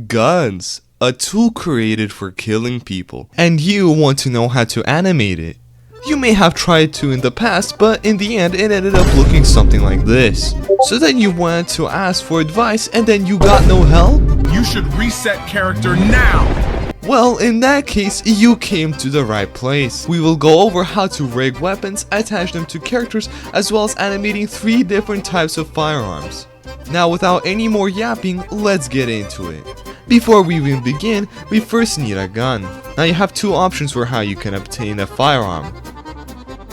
Guns, a tool created for killing people, and you want to know how to animate it. You may have tried to in the past, but in the end it ended up looking something like this. So then you went to ask for advice and then you got no help? You should reset character now! Well, in that case, you came to the right place. We will go over how to rig weapons, attach them to characters, as well as animating 3 different types of firearms. Now without any more yapping, let's get into it. Before we even begin, we first need a gun. Now you have 2 options for how you can obtain a firearm.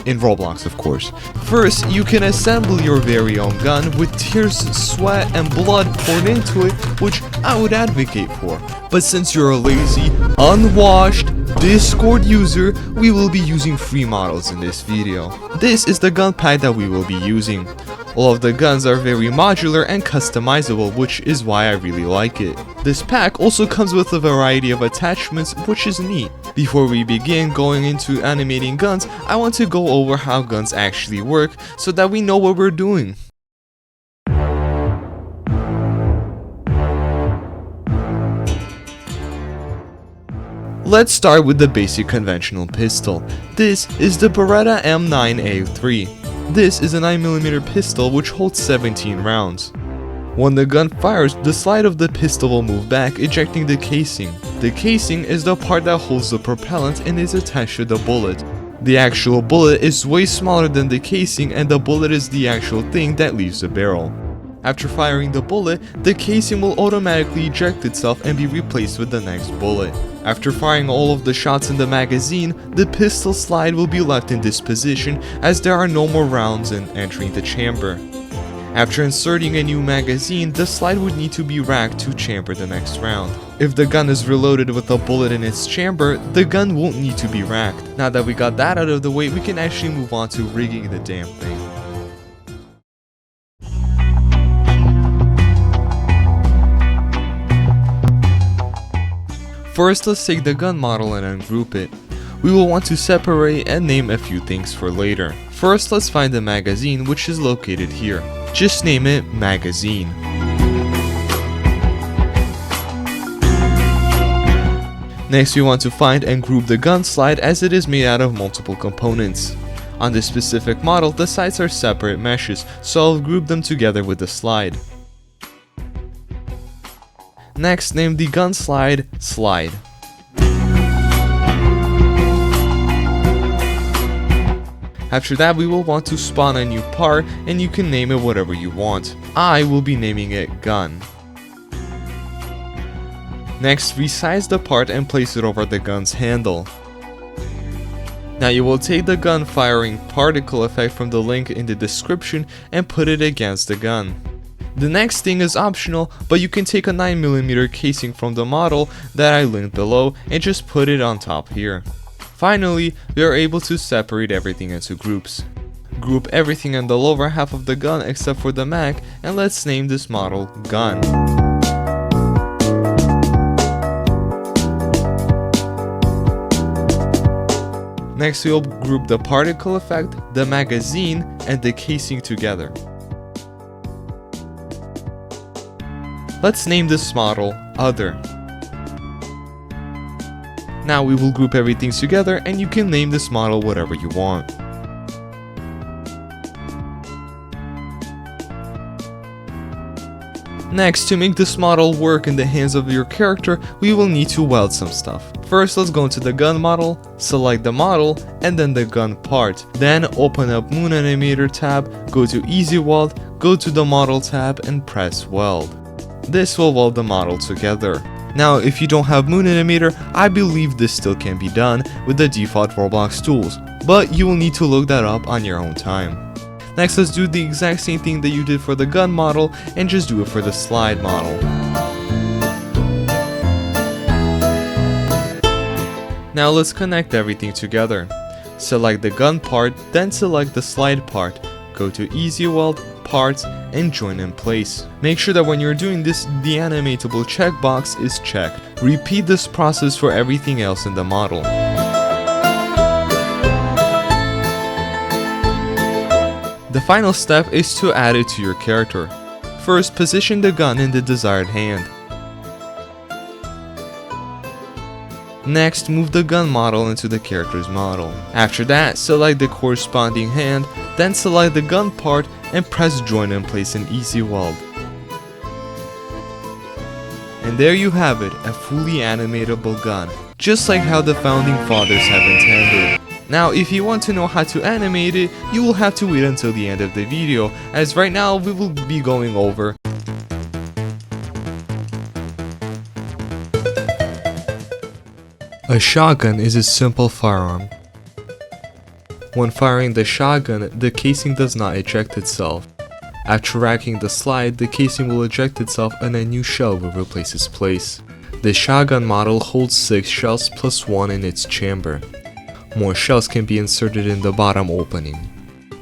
In Roblox, of course. First, you can assemble your very own gun with tears, sweat, and blood poured into it, which I would advocate for. But since you're a lazy, unwashed Discord user, we will be using free models in this video. This is the gun pack that we will be using. All of the guns are very modular and customizable, which is why I really like it. This pack also comes with a variety of attachments, which is neat. Before we begin going into animating guns, I want to go over how guns actually work so that we know what we're doing. Let's start with the basic conventional pistol. This is the Beretta M9A3. This is a 9mm pistol which holds 17 rounds. When the gun fires, the slide of the pistol will move back, ejecting the casing. The casing is the part that holds the propellant and is attached to the bullet. The actual bullet is way smaller than the casing, and the bullet is the actual thing that leaves the barrel. After firing the bullet, the casing will automatically eject itself and be replaced with the next bullet. After firing all of the shots in the magazine, the pistol slide will be left in this position as there are no more rounds in entering the chamber. After inserting a new magazine, the slide would need to be racked to chamber the next round. If the gun is reloaded with a bullet in its chamber, the gun won't need to be racked. Now that we got that out of the way, we can actually move on to rigging the damn thing. First, let's take the gun model and ungroup it. We will want to separate and name a few things for later. First, let's find the magazine, which is located here. Just name it Magazine. Next, we want to find and group the gun slide as it is made out of multiple components. On this specific model, the sides are separate meshes, so I'll group them together with the slide. Next, name the gun slide Slide. After that, we will want to spawn a new part, and you can name it whatever you want. I will be naming it Gun. Next, resize the part and place it over the gun's handle. Now you will take the gun firing particle effect from the link in the description and put it against the gun. The next thing is optional, but you can take a 9mm casing from the model that I linked below and just put it on top here. Finally, we are able to separate everything into groups. Group everything in the lower half of the gun except for the mag, and let's name this model Gun. Next, we'll group the particle effect, the magazine, and the casing together. Let's name this model Other. Now we will group everything together, and you can name this model whatever you want. Next, to make this model work in the hands of your character, we will need to weld some stuff. First, let's go into the gun model, select the model, and then the gun part. Then open up Moon Animator tab, go to Easy Weld, go to the Model tab, and press Weld. This will weld the model together. Now, if you don't have Moon Animator, I believe this still can be done with the default Roblox tools, but you will need to look that up on your own time. Next, let's do the exact same thing that you did for the gun model and just do it for the slide model. Now let's connect everything together. Select the gun part, then select the slide part. Go to Easy Weld, Parts, and Join in Place. Make sure that when you're doing this, the animatable checkbox is checked. Repeat this process for everything else in the model. The final step is to add it to your character. First, position the gun in the desired hand. Next, move the gun model into the character's model. After that, select the corresponding hand, then select the gun part and press Join in Place in Easy Weld. And there you have it, a fully animatable gun, just like how the founding fathers have intended. Now, if you want to know how to animate it, you will have to wait until the end of the video, as right now we will be going over a shotgun is a simple firearm. When firing the shotgun, the casing does not eject itself. After racking the slide, the casing will eject itself and a new shell will replace its place. The shotgun model holds 6 shells plus 1 in its chamber. More shells can be inserted in the bottom opening.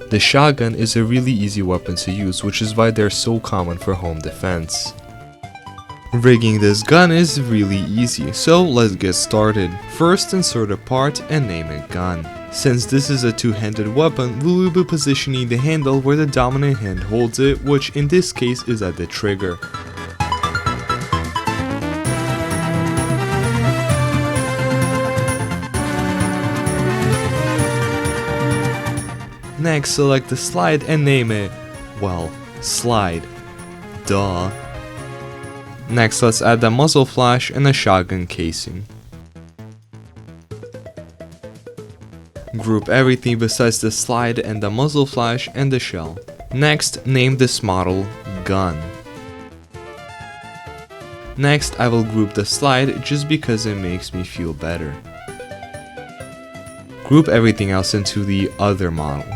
The shotgun is a really easy weapon to use, which is why they're so common for home defense. Rigging this gun is really easy, so let's get started. First, insert a part and name it gun. Since this is a two-handed weapon, we will be positioning the handle where the dominant hand holds it, which in this case is at the trigger. Next, select the slide and name it, well, slide. Duh. Next, let's add the muzzle flash and a shotgun casing. Group everything besides the slide and the muzzle flash and the shell. Next, name this model gun. Next, I will group the slide just because it makes me feel better. Group everything else into the other model.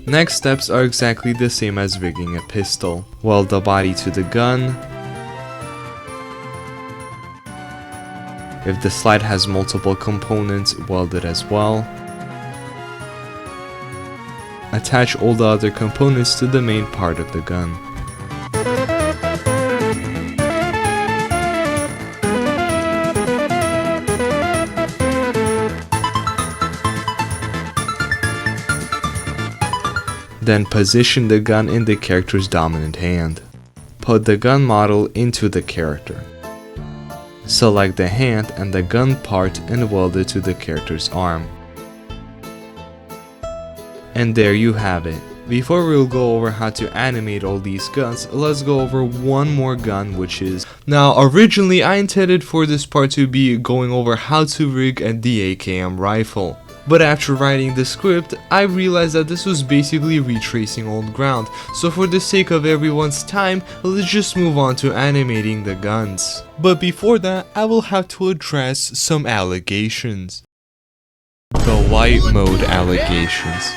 Next steps are exactly the same as rigging a pistol. Weld the body to the gun. If the slide has multiple components, weld it as well. Attach all the other components to the main part of the gun. Then position the gun in the character's dominant hand. Put the gun model into the character. Select the hand and the gun part and weld it to the character's arm. And there you have it. Before we'll go over how to animate all these guns, let's go over one more gun, which is... Now, originally I intended for this part to be going over how to rig a AKM rifle. But after writing the script, I realized that this was basically retracing old ground, so for the sake of everyone's time, let's just move on to animating the guns. But before that, I will have to address some allegations. The light mode allegations.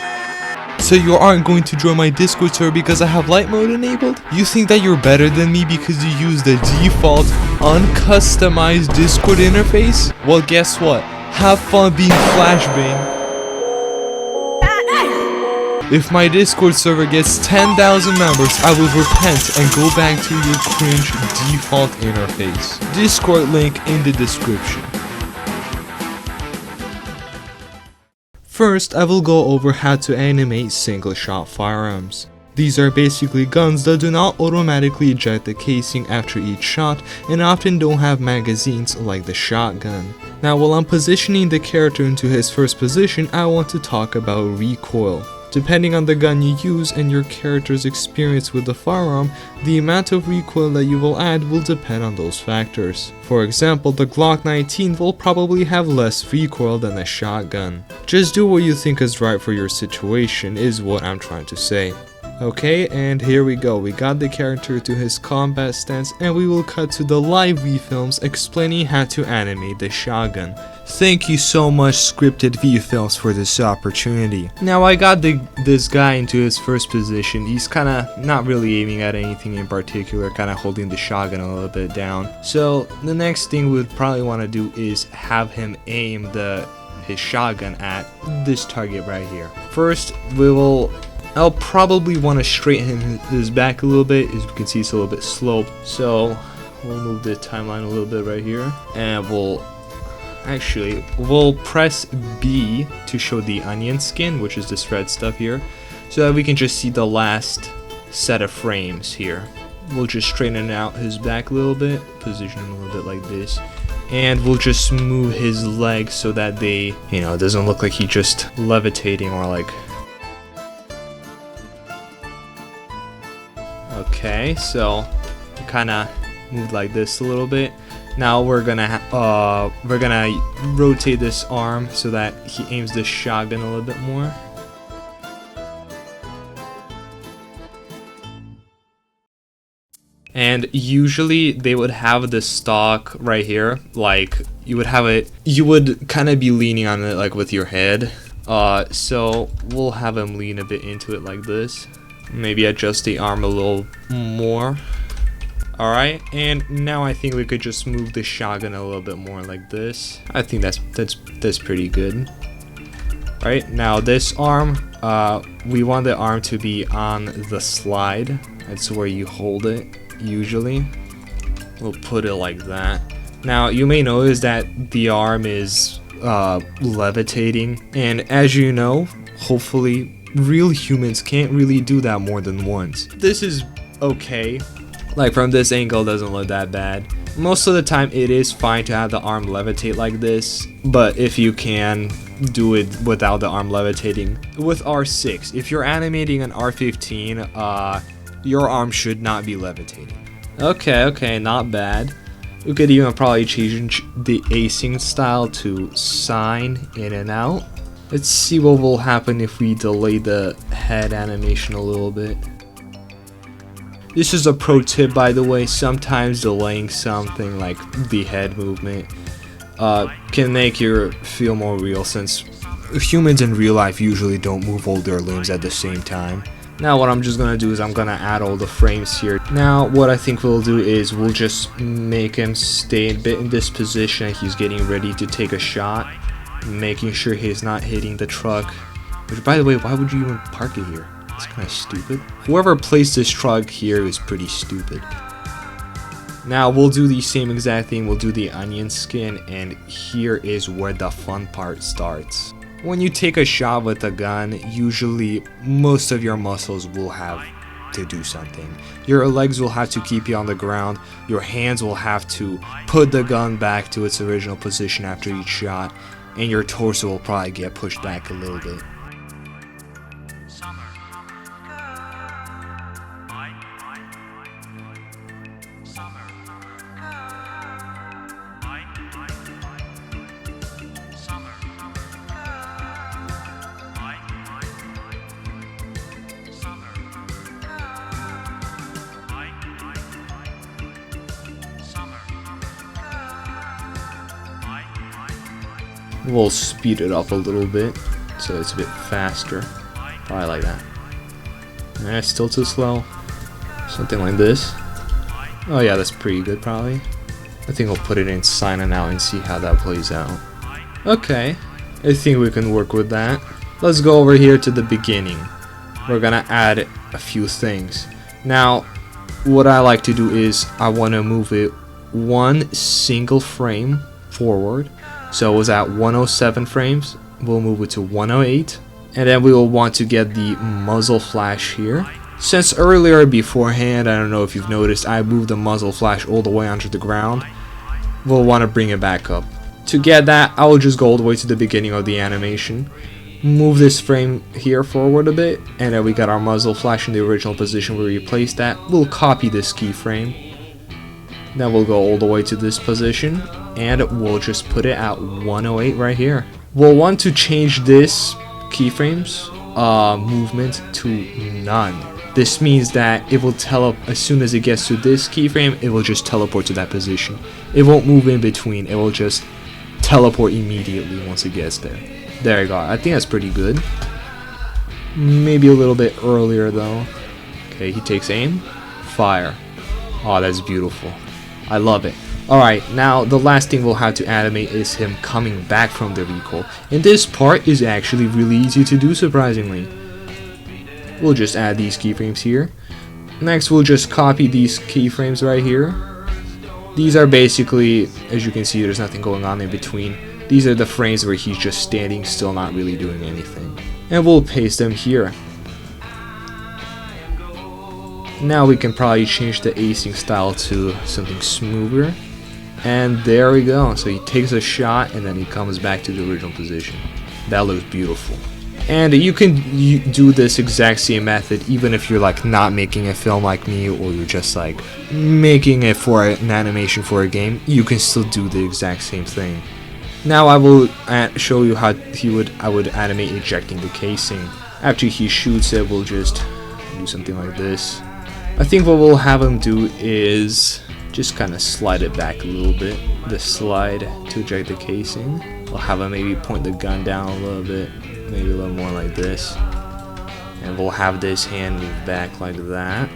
So you aren't going to join my Discord server because I have light mode enabled? You think that you're better than me because you use the default, uncustomized Discord interface? Well, guess what? Have fun being flashbang. If my Discord server gets 10,000 members, I will repent and go back to your cringe default interface. Discord link in the description. First, I will go over how to animate single-shot firearms. These are basically guns that do not automatically eject the casing after each shot and often don't have magazines like the shotgun. Now, while I'm positioning the character into his first position, I want to talk about recoil. Depending on the gun you use and your character's experience with the firearm, the amount of recoil that you will add will depend on those factors. For example, the Glock 19 will probably have less recoil than a shotgun. Just do what you think is right for your situation is what I'm trying to say. Okay, and here we go. We got the character to his combat stance and we will cut to the live refilms explaining how to animate the shotgun. Thank you so much, Scripted V Films, for this opportunity. Now I got this guy into his first position. He's kind of not really aiming at anything in particular, kind of holding the shotgun a little bit down. So the next thing we'd probably want to do is have him aim his shotgun at this target right here. First, I'll probably want to straighten his back a little bit. As you can see, it's a little bit sloped. So we'll move the timeline a little bit right here, and we'll press B to show the onion skin, which is this red stuff here, so that we can just see the last set of frames here. We'll just straighten out his back a little bit, position him a little bit like this, and we'll just move his legs so that they, it doesn't look like he's just levitating or like. Okay, so kind of move like this a little bit. Now we're gonna rotate this arm so that he aims the shotgun a little bit more. And usually they would have the stock right here, like you would kind of be leaning on it like with your head. So we'll have him lean a bit into it like this. Maybe adjust the arm a little more. Alright, and now I think we could just move the shotgun a little bit more like this. I think that's pretty good. Right, now this arm, we want the arm to be on the slide. That's where you hold it, usually. We'll put it like that. Now, you may notice that the arm is levitating, and as you know, hopefully, real humans can't really do that more than once. This is okay. Like, from this angle, doesn't look that bad. Most of the time, it is fine to have the arm levitate like this, but if you can do it without the arm levitating. With R6, if you're animating an R15, your arm should not be levitating. Okay, not bad. We could even probably change the acing style to sine in and out. Let's see what will happen if we delay the head animation a little bit. This is a pro tip, by the way. Sometimes delaying something like the head movement can make you feel more real, since humans in real life usually don't move all their limbs at the same time. Now what I'm just gonna do is I'm gonna add all the frames here. Now what I think we'll do is we'll just make him stay a bit in this position. He's getting ready to take a shot, making sure he's not hitting the truck. Which, by the way, why would you even park it here? It's kind of stupid. Whoever placed this truck here is pretty stupid. Now we'll do the same exact thing. We'll do the onion skin, and here is where the fun part starts. When you take a shot with a gun, usually most of your muscles will have to do something. Your legs will have to keep you on the ground. Your hands will have to put the gun back to its original position after each shot, and your torso will probably get pushed back a little bit. We'll speed it up a little bit so it's a bit faster. Probably like that. Still too slow. Something like this. Oh yeah, that's pretty good probably. I think I'll put it in sign and out and see how that plays out. Okay, I think we can work with that. Let's go over here to the beginning. We're gonna add a few things. Now, what I like to do is I want to move it one single frame forward. So it was at 107 frames. We'll move it to 108, and then we will want to get the muzzle flash here. Since earlier beforehand, I don't know if you've noticed, I moved the muzzle flash all the way onto the ground. We'll want to bring it back up. To get that, I will just go all the way to the beginning of the animation, move this frame here forward a bit, and then we got our muzzle flash in the original position where we replaced that. We'll copy this keyframe. Then we'll go all the way to this position, and we'll just put it at 108 right here. We'll want to change this keyframes movement to none. This means that it will as soon as it gets to this keyframe, it will just teleport to that position. It won't move in between, it will just teleport immediately once it gets there. There you go. I think that's pretty good. Maybe a little bit earlier though. Okay, he takes aim. Fire. Oh, that's beautiful. I love it. Alright, now the last thing we'll have to animate is him coming back from the recoil. And this part is actually really easy to do, surprisingly. We'll just add these keyframes here. Next, we'll just copy these keyframes right here. These are basically, as you can see, there's nothing going on in between. These are the frames where he's just standing still, not really doing anything. And we'll paste them here. Now we can probably change the acing style to something smoother. And there we go. So he takes a shot and then he comes back to the original position. That looks beautiful. And you can do this exact same method even if you're like not making a film like me, or you're just like making it for an animation for a game. You can still do the exact same thing. Now I will show you how I would animate ejecting the casing. After he shoots it, we'll just do something like this. I think what we'll have him do is just kind of slide it back a little bit. The slide to eject the casing. We'll have him maybe point the gun down a little bit. Maybe a little more like this. And we'll have this hand move back like that.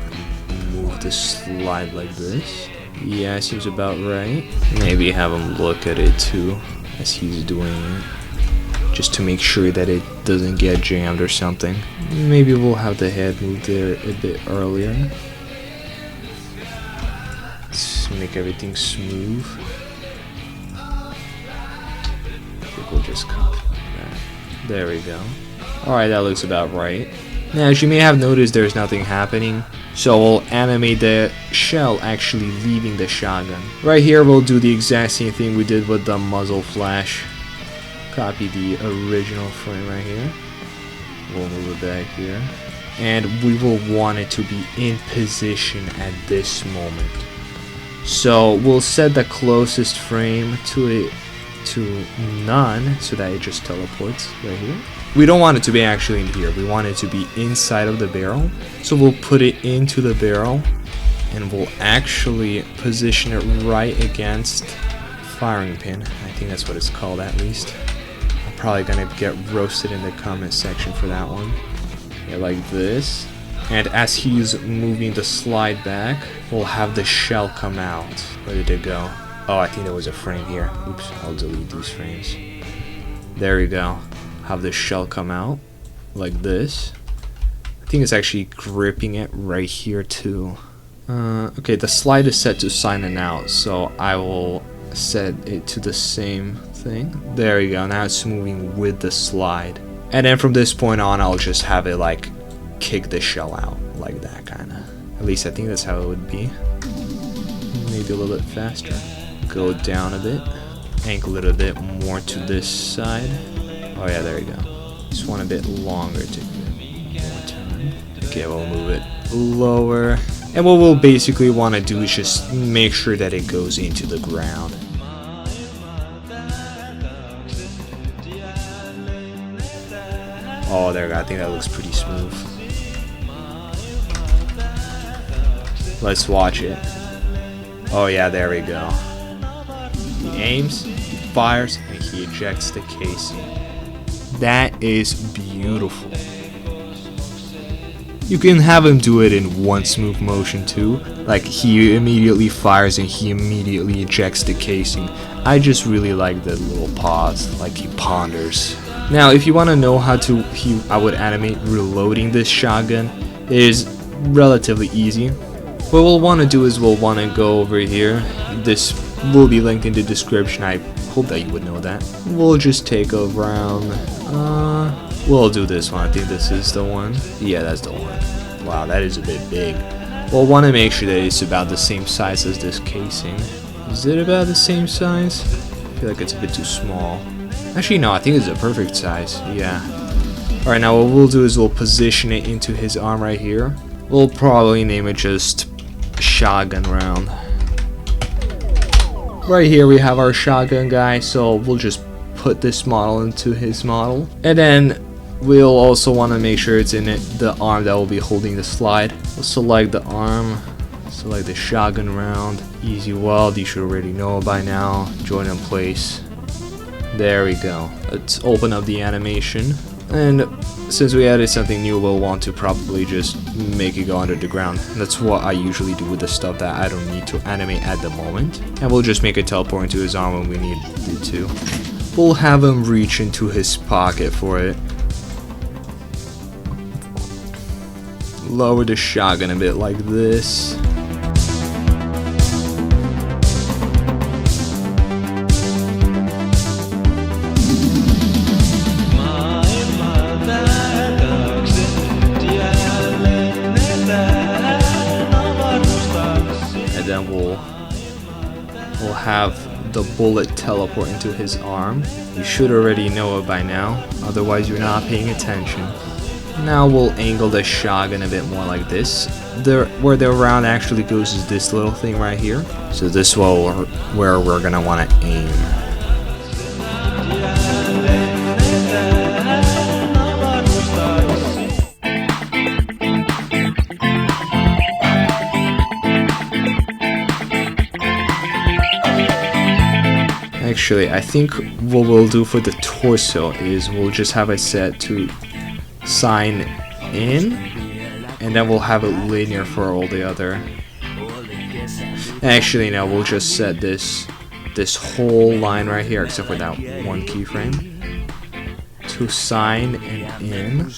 Move the slide like this. Yeah, seems about right. Maybe have him look at it too as he's doing it, just to make sure that it doesn't get jammed or something. Maybe we'll have the head move there a bit earlier. Let's make everything smooth. I think we'll just copy that. There we go. Alright, that looks about right. Now, as you may have noticed, there's nothing happening, so we'll animate the shell actually leaving the shotgun. Right here, we'll do the exact same thing we did with the muzzle flash. Copy the original frame right here. We'll move it back here. And we will want it to be in position at this moment. So we'll set the closest frame to it to none, so that it just teleports right here. We don't want it to be actually in here. We want it to be inside of the barrel. So we'll put it into the barrel and we'll actually position it right against firing pin. I think that's what it's called, at least. I'm probably gonna get roasted in the comment section for that one. Yeah, like this. And as he's moving the slide back, we'll have the shell come out. Where did it go? Oh, I think there was a frame here. Oops, I'll delete these frames. There we go. Have the shell come out like this. I think it's actually gripping it right here too. Okay, the slide is set to sign in out, so I will set it to the same thing. There you go. Now it's moving with the slide. And then from this point on, I'll just have it like kick the shell out like that, kind of. At least I think that's how it would be. Maybe a little bit faster. Go down a bit. Angle it a bit more to this side. Oh yeah, there you go. Just want a bit longer to more time. Okay, we'll move it lower. And what we'll basically want to do is just make sure that it goes into the ground. Oh, there we go. I think that looks pretty smooth. Let's watch it. Oh yeah, there we go. He aims, he fires, and he ejects the casing. That is beautiful. You can have him do it in one smooth motion too, like he immediately fires and he immediately ejects the casing. I just really like that little pause, like he ponders. Now if you want to know how I would animate reloading this shotgun, it is relatively easy. What we'll want to do is we'll want to go over here. This will be linked in the description. I hope that you would know that. We'll just take a round. We'll do this one. I think this is the one. Yeah, that's the one. Wow, that is a bit big. We'll want to make sure that it's about the same size as this casing. Is it about the same size? I feel like it's a bit too small. Actually, no, I think it's a perfect size. Yeah. Alright, now what we'll do is we'll position it into his arm right here. We'll probably name it just shotgun round. Right here we have our shotgun guy, so we'll just put this model into his model. And then we'll also want to make sure it's in the arm that will be holding the slide. We'll select the arm, select the shotgun round, easy weld, you should already know by now, join in place. There we go. Let's open up the animation. And since we added something new, we'll want to probably just make it go under the ground. That's what I usually do with the stuff that I don't need to animate at the moment. And we'll just make it teleport into his arm when we need it to. We'll have him reach into his pocket for it. Lower the shotgun a bit like this. And then we'll have the bullet teleport into his arm. You should already know it by now, otherwise you're not paying attention. Now we'll angle the shotgun a bit more like this. Where the round actually goes is this little thing right here. So this is where we're gonna want to aim. Actually, I think what we'll do for the torso is we'll just have it set to sign in, and then we'll have it linear for all the other. Actually, no, we'll just set this whole line right here, except for that one keyframe, to sign and in,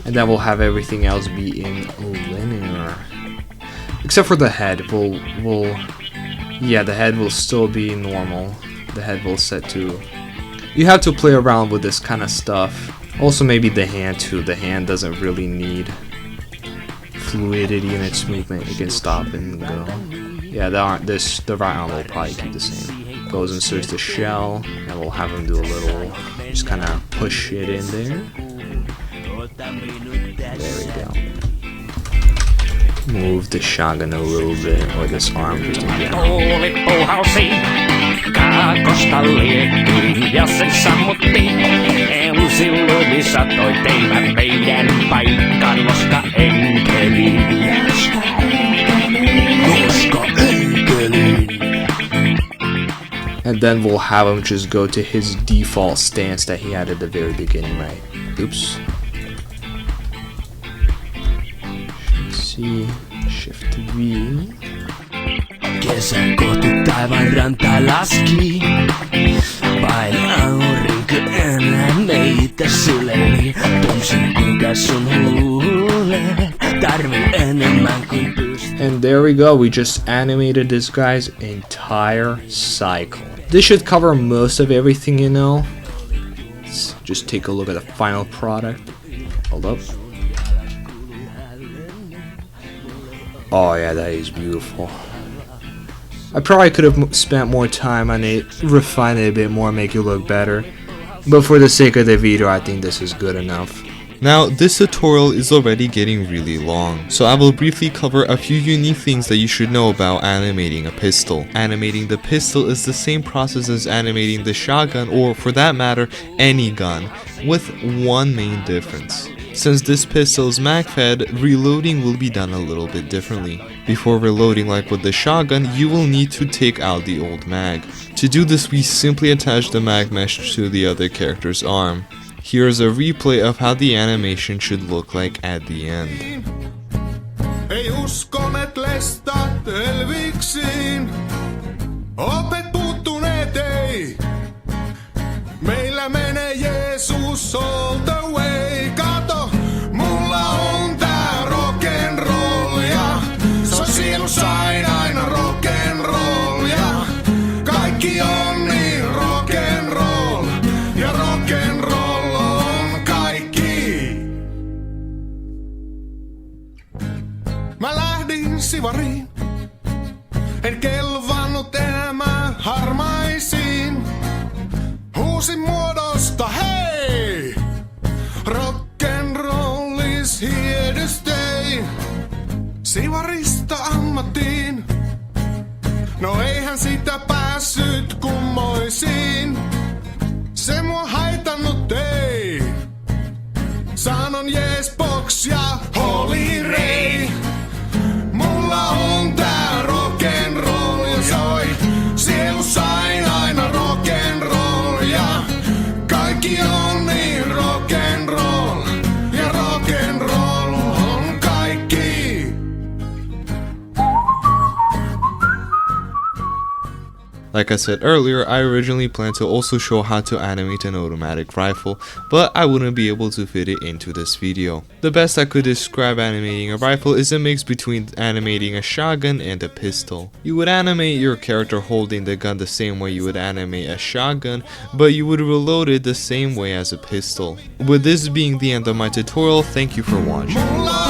and then we'll have everything else be in linear, except for the head. Yeah, the head will still be normal. The head will set to. You have to play around with this kind of stuff. Also, maybe the hand too. The hand doesn't really need fluidity in its movement. It can stop and go. Yeah, the right arm will probably keep the same. Goes and inserts the shell, and we'll have him do a little, just kind of push it in there. There we go. Move the shotgun a little bit, or this arm just in general. Kaakosta liekkiin ja se sammutti. Silloin satoi teivät meidän paikkaan, koska enkeli. And then we'll have him just go to his default stance that he had at the very beginning, right? Oops. C, Shift V. Kesän kohti taivaan ranta laski. Vain aurinko enää meitä syleili. Tunsin kuinka sun huulet tarvii enemmän kuin pystyy. And there we go, we just animated this guy's entire cycle. This should cover most of everything, you know. Let's just take a look at the final product. Hold up. Oh yeah, that is beautiful. I probably could have spent more time on it, refine it a bit more, make it look better. But for the sake of the video, I think this is good enough. Now, this tutorial is already getting really long, so I will briefly cover a few unique things that you should know about animating a pistol. Animating the pistol is the same process as animating the shotgun, or for that matter, any gun, with one main difference. Since this pistol is mag-fed, reloading will be done a little bit differently. Before reloading, like with the shotgun, you will need to take out the old mag. To do this, we simply attach the mag mesh to the other character's arm. Here is a replay of how the animation should look like at the end. Ei uskoneet lestat elviksiin. Opet puuttuneet ei. Meillä menee Jeesus all the way. Kato, mulla on tää rock'n'rollia. Se on sielussa aina rock'n'rollia. Kaikki on niin rock'n'roll. Ja rock'n'roll on kaikki. Mä lähdin sivariin. En kelvannut enää harmaisiin. Huusin muodosta, hei! Rock'n'roll is here to stay. Sivarista ammattiin. No eihän sitä päässyt kummoisiin. Se mua haitannut ei. Sanon yes box ja Holy Ray. Mulla on tää rock'n'roll ja soi. Sielussa aina rock'n'roll ja Like I said earlier, I originally planned to also show how to animate an automatic rifle, but I wouldn't be able to fit it into this video. The best I could describe animating a rifle is a mix between animating a shotgun and a pistol. You would animate your character holding the gun the same way you would animate a shotgun, but you would reload it the same way as a pistol. With this being the end of my tutorial, thank you for watching.